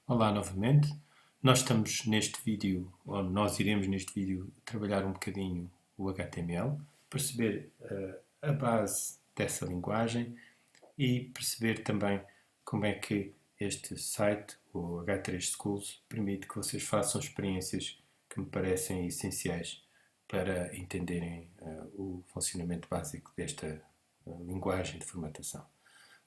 Olá novamente. Nós estamos neste vídeo, ou nós iremos neste vídeo, trabalhar um bocadinho o HTML, perceber a base dessa linguagem e perceber também como é que este site, o H3 Schools, permite que vocês façam experiências que me parecem essenciais para entenderem o funcionamento básico desta linguagem de formatação.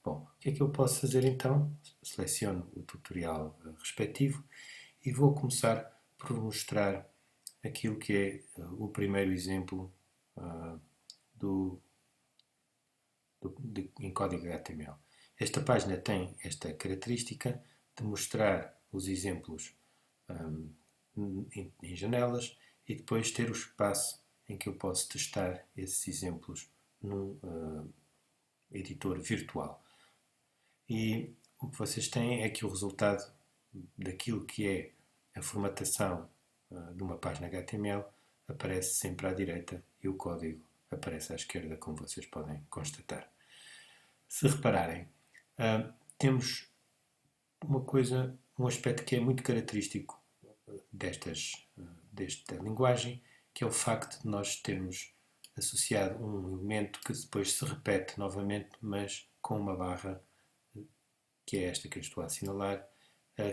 Bom, o que é que eu posso fazer então? Seleciono o tutorial respectivo e vou começar por mostrar aquilo que é o primeiro exemplo uh, em código HTML. Esta página tem esta característica de mostrar os exemplos em janelas e depois ter o espaço em que eu posso testar esses exemplos num editor virtual. E o que vocês têm é que o resultado daquilo que é a formatação de uma página HTML aparece sempre à direita e o código aparece à esquerda, como vocês podem constatar. Se repararem, temos um aspecto que é muito característico desta linguagem, que é o facto de nós termos associado um elemento que depois se repete novamente, mas com uma barra, que é esta que eu estou a assinalar,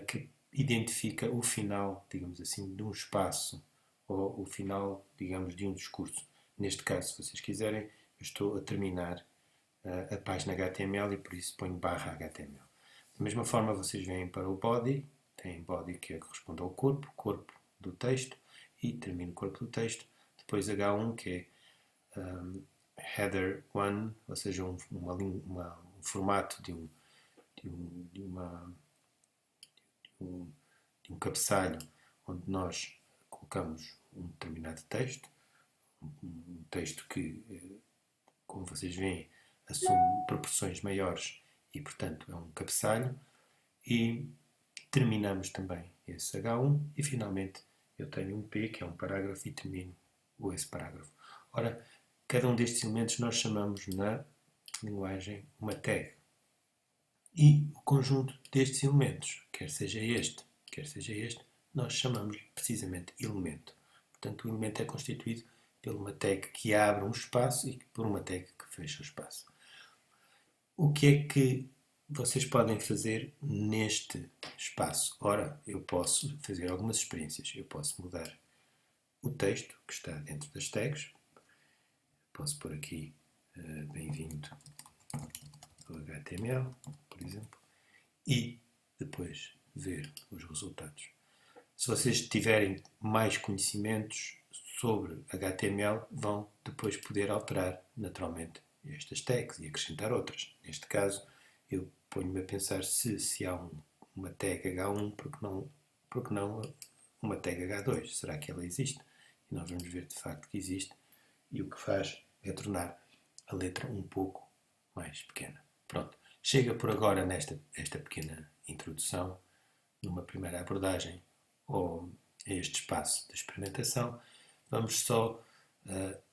que identifica o final, digamos assim, de um espaço ou o final, digamos, de um discurso. Neste caso, se vocês quiserem, eu estou a terminar a página HTML e por isso ponho barra HTML. Da mesma forma, vocês vêm para o body, tem body que corresponde ao corpo do texto, e termino o corpo do texto. Depois H1, que é header 1, ou seja, um formato de um cabeçalho onde nós colocamos um determinado texto, um texto que, como vocês veem, assume proporções maiores e, portanto, é um cabeçalho. E terminamos também esse H1 e, finalmente, eu tenho um P, que é um parágrafo, e termino esse parágrafo. Ora, cada um destes elementos nós chamamos na linguagem uma tag. E o conjunto destes elementos, quer seja este, nós chamamos precisamente elemento. Portanto, o elemento é constituído por uma tag que abre um espaço e por uma tag que fecha o espaço. O que é que vocês podem fazer neste espaço? Ora, eu posso fazer algumas experiências. Eu posso mudar o texto que está dentro das tags. Posso pôr aqui bem-vindo ao HTML, por exemplo, e depois ver os resultados. Se vocês tiverem mais conhecimentos sobre HTML, vão depois poder alterar naturalmente estas tags e acrescentar outras. Neste caso, eu ponho-me a pensar se há uma tag H1, porque não uma tag H2? Será que ela existe? E nós vamos ver de facto que existe, e o que faz é tornar a letra um pouco mais pequena. Pronto, chega por agora esta pequena introdução, numa primeira abordagem ou a este espaço de experimentação. Vamos só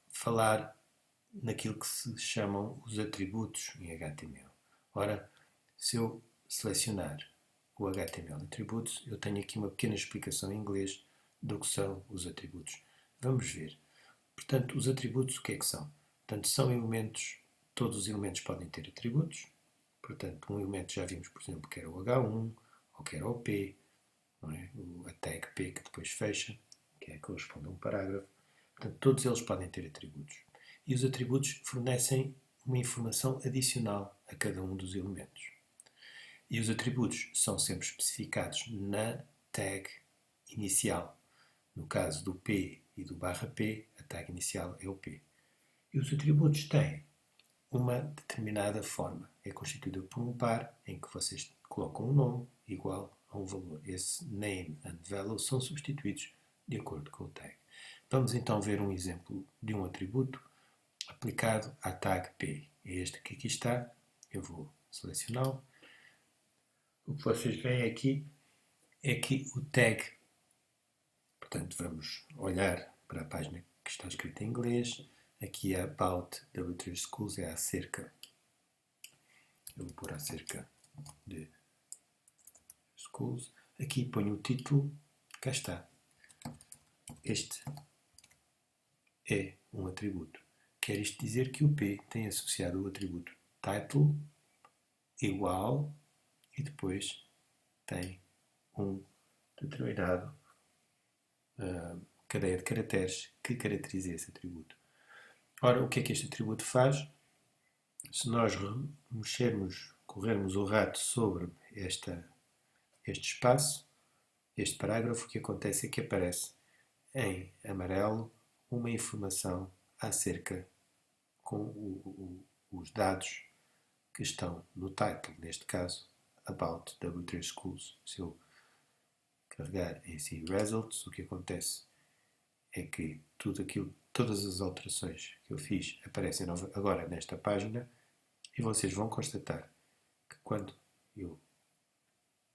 falar naquilo que se chamam os atributos em HTML. Ora, se eu selecionar o HTML Attributes, eu tenho aqui uma pequena explicação em inglês do que são os atributos. Vamos ver. Portanto, os atributos o que é que são? Portanto, são elementos, todos os elementos podem ter atributos. Portanto, um elemento já vimos, por exemplo, que era o H1 ou que era o P, não é? A tag P que depois fecha, que corresponde a um parágrafo. Portanto, todos eles podem ter atributos. E os atributos fornecem uma informação adicional a cada um dos elementos. E os atributos são sempre especificados na tag inicial. No caso do P e do barra P, a tag inicial é o P. E os atributos têm uma determinada forma. É constituída por um par em que vocês colocam um nome igual a um valor. Esse name and value são substituídos de acordo com o tag. Vamos então ver um exemplo de um atributo aplicado à tag P. É este que aqui está. Eu vou selecioná-lo. O que vocês veem aqui é que o tag, portanto, vamos olhar para a página que está escrita em inglês. Aqui é About W3 Schools, é acerca. Eu vou pôr acerca de schools. Aqui ponho o título, cá está. Este é um atributo. Quer isto dizer que o P tem associado o atributo title igual e depois tem um determinado cadeia de caracteres que caracteriza esse atributo. Ora, o que é que este atributo faz? Se nós corrermos o rato sobre este espaço, este parágrafo, o que acontece é que aparece em amarelo uma informação acerca com os dados que estão no title, neste caso, About W3 Schools. Se eu carregar em si Results, o que acontece é que todas as alterações que eu fiz aparecem agora nesta página e vocês vão constatar que quando eu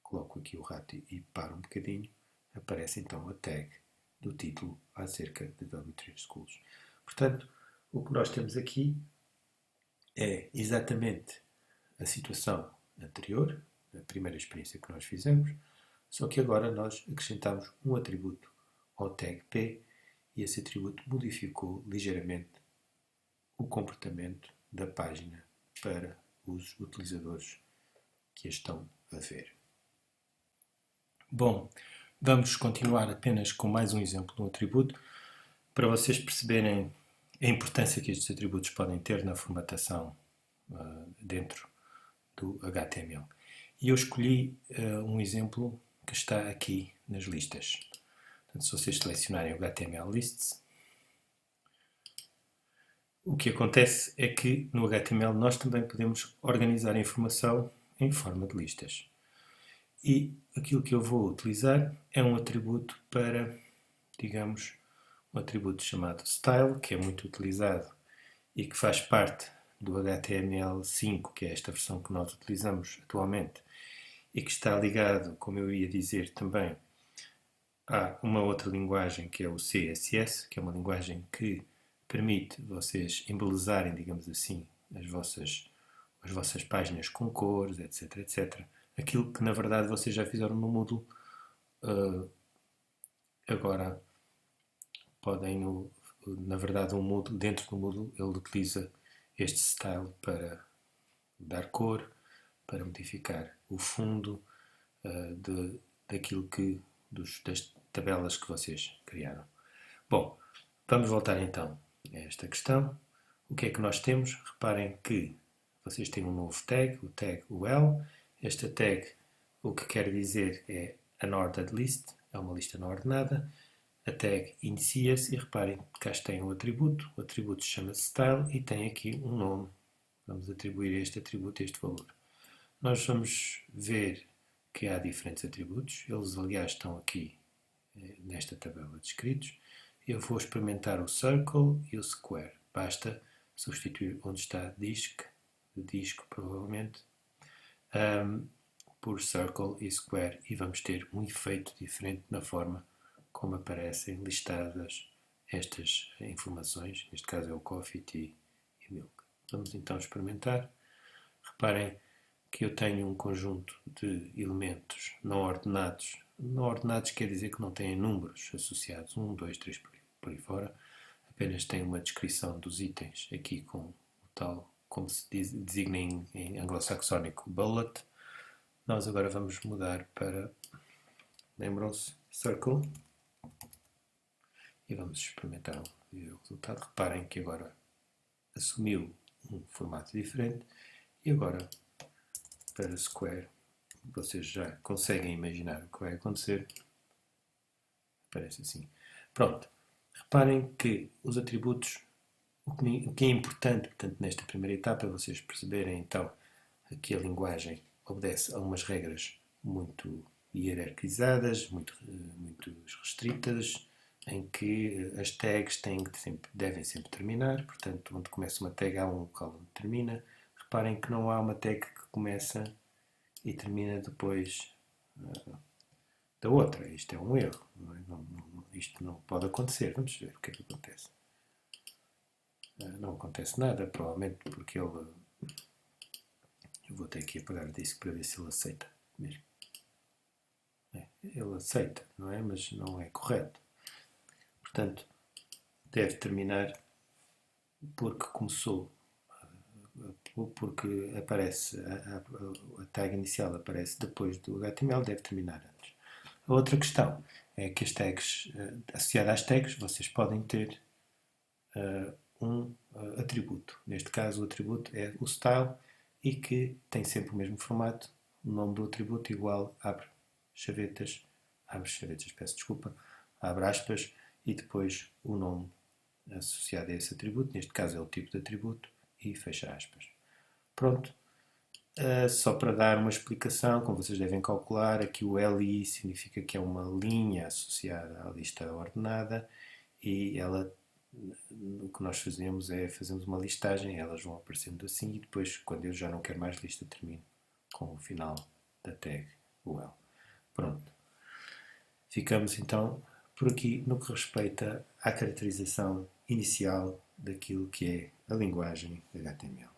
coloco aqui o rato e paro um bocadinho, aparece então a tag do título acerca de W3 Schools. Portanto, o que nós temos aqui é exatamente a situação anterior, a primeira experiência que nós fizemos, só que agora nós acrescentamos um atributo ao tag P e esse atributo modificou ligeiramente o comportamento da página para os utilizadores que a estão a ver. Bom, vamos continuar apenas com mais um exemplo de um atributo para vocês perceberem a importância que estes atributos podem ter na formatação dentro do HTML. E eu escolhi um exemplo que está aqui nas listas. Portanto, se vocês selecionarem o HTML Lists, o que acontece é que no HTML nós também podemos organizar a informação em forma de listas. E aquilo que eu vou utilizar é um atributo para, digamos, um atributo chamado Style, que é muito utilizado e que faz parte do HTML5, que é esta versão que nós utilizamos atualmente, e que está ligado, como eu ia dizer também, a uma outra linguagem que é o CSS, que é uma linguagem que permite vocês embelezarem, digamos assim, as vossas páginas com cores, etc, etc. Aquilo que na verdade vocês já fizeram no Moodle, agora podem, na verdade, dentro do Moodle, ele utiliza este style para dar cor, para modificar o fundo das tabelas que vocês criaram. Bom, vamos voltar então a esta questão. O que é que nós temos? Reparem que vocês têm um novo tag, o tag UL. Esta tag, o que quer dizer é unordered list, é uma lista não ordenada. A tag inicia-se e reparem que cá tem um atributo. O atributo chama-se style e tem aqui um nome. Vamos atribuir a este atributo este valor. Nós vamos ver que há diferentes atributos. Eles, aliás, estão aqui nesta tabela descritos. Eu vou experimentar o circle e o square. Basta substituir onde está disco provavelmente, por circle e square e vamos ter um efeito diferente na forma como aparecem listadas estas informações. Neste caso é o coffee, tea e milk. Vamos então experimentar. Reparem que eu tenho um conjunto de elementos não ordenados. Não ordenados quer dizer que não têm números associados, 1, 2, 3 por aí fora. Apenas tem uma descrição dos itens aqui com o tal, como se designa em anglo-saxónico, bullet. Nós agora vamos mudar para, lembram-se, circle. E vamos experimentar o resultado. Reparem que agora assumiu um formato diferente. E agora, para square, vocês já conseguem imaginar o que vai acontecer. Aparece assim. Pronto. Reparem que os atributos, o que é importante, portanto, nesta primeira etapa, é vocês perceberem, então, que a linguagem obedece a umas regras muito hierarquizadas, muito restritas, em que as tags devem sempre terminar. Portanto, onde começa uma tag há um local onde termina. Reparem que não há uma tag que começa e termina depois da outra. Isto é um erro. Isto não pode acontecer. Vamos ver o que é que acontece. Não acontece nada, provavelmente porque ele... Eu vou ter que apagar o disco para ver se ele aceita mesmo. ele aceita, não é? Mas não é correto. Portanto, deve terminar porque começou, porque aparece, a tag inicial aparece depois do HTML, deve terminar antes. A outra questão é que as tags, associadas às tags, vocês podem ter um atributo. Neste caso, o atributo é o style e que tem sempre o mesmo formato. O nome do atributo igual, abre chavetas, peço desculpa, abre aspas e depois o nome associado a esse atributo. Neste caso é o tipo de atributo e fecha aspas. Pronto. Só para dar uma explicação, como vocês devem calcular, aqui o LI significa que é uma linha associada à lista ordenada e ela, o que nós fazemos é fazemos uma listagem, elas vão aparecendo assim e depois, quando eu já não quero mais lista, termino com o final da tag UL. Pronto. Ficamos então por aqui no que respeita à caracterização inicial daquilo que é a linguagem HTML.